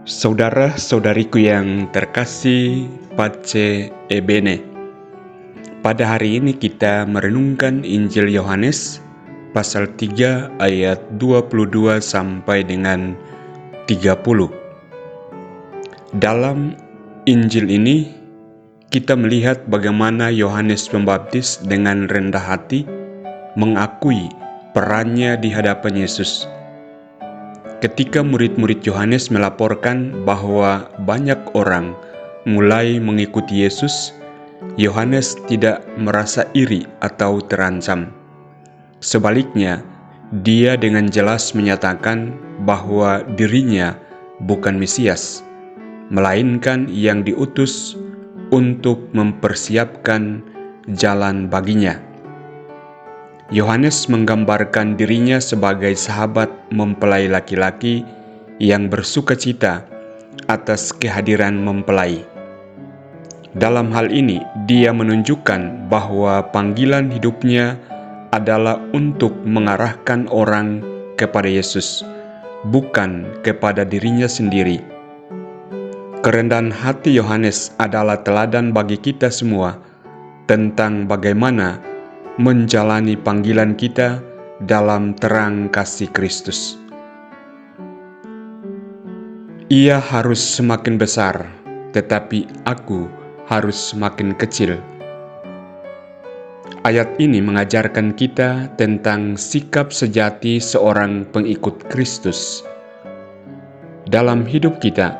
Saudara-saudariku yang terkasih, Pace Ebene. Pada hari ini kita merenungkan Injil Yohanes pasal 3 ayat 22 sampai dengan 30. Dalam Injil ini kita melihat bagaimana Yohanes Pembaptis dengan rendah hati mengakui perannya di hadapan Yesus. Ketika murid-murid Yohanes melaporkan bahwa banyak orang mulai mengikuti Yesus, Yohanes tidak merasa iri atau terancam. Sebaliknya, dia dengan jelas menyatakan bahwa dirinya bukan Mesias, melainkan yang diutus untuk mempersiapkan jalan baginya. Yohanes menggambarkan dirinya sebagai sahabat mempelai laki-laki yang bersukacita atas kehadiran mempelai. Dalam hal ini, dia menunjukkan bahwa panggilan hidupnya adalah untuk mengarahkan orang kepada Yesus, bukan kepada dirinya sendiri. Kerendahan hati Yohanes adalah teladan bagi kita semua tentang bagaimana menjalani panggilan kita dalam terang kasih Kristus. Ia harus semakin besar, tetapi aku harus semakin kecil. Ayat ini mengajarkan kita tentang sikap sejati seorang pengikut Kristus. Dalam hidup kita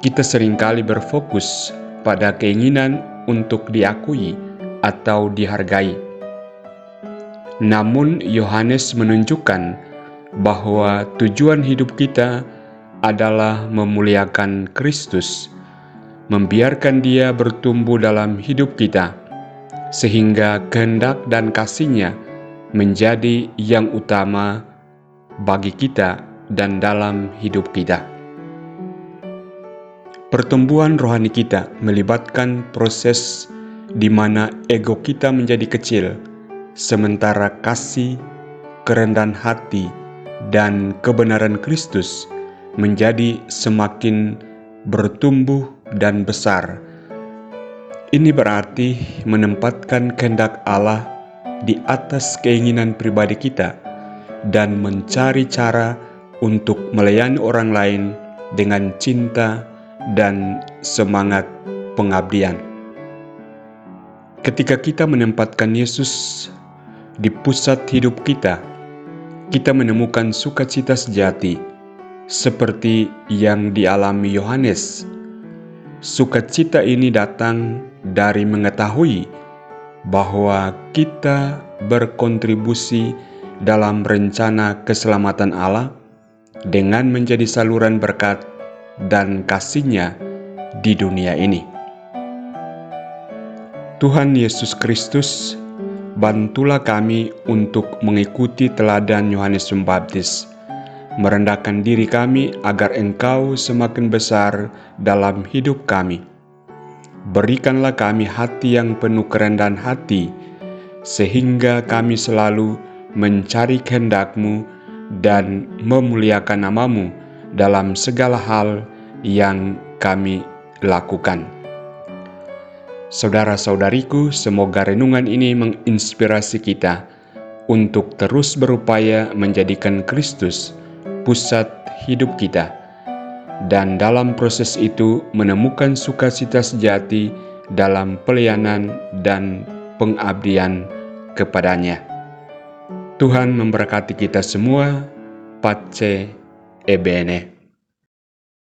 seringkali berfokus pada keinginan untuk diakui atau dihargai. Namun Yohanes menunjukkan bahwa tujuan hidup kita adalah memuliakan Kristus, membiarkan Dia bertumbuh dalam hidup kita, sehingga kehendak dan kasih-Nya menjadi yang utama bagi kita dan dalam hidup kita. Pertumbuhan rohani kita melibatkan proses di mana ego kita menjadi kecil, sementara kasih, kerendahan hati, dan kebenaran Kristus menjadi semakin bertumbuh dan besar. Ini berarti menempatkan kehendak Allah di atas keinginan pribadi kita dan mencari cara untuk melayani orang lain dengan cinta dan semangat pengabdian. Ketika kita menempatkan Yesus di pusat hidup kita menemukan sukacita sejati seperti yang dialami Yohanes. Sukacita ini datang dari mengetahui bahwa kita berkontribusi dalam rencana keselamatan Allah dengan menjadi saluran berkat dan kasih-Nya di dunia ini. Tuhan Yesus Kristus, bantulah kami untuk mengikuti teladan Yohanes Pembaptis, merendahkan diri kami agar Engkau semakin besar dalam hidup kami. Berikanlah kami hati yang penuh kerendahan hati, sehingga kami selalu mencari kehendak-Mu dan memuliakan nama-Mu dalam segala hal yang kami lakukan. Saudara-saudariku, semoga renungan ini menginspirasi kita untuk terus berupaya menjadikan Kristus pusat hidup kita, dan dalam proses itu menemukan sukacita sejati dalam pelayanan dan pengabdian kepadanya. Tuhan memberkati kita semua. Pace Ebene.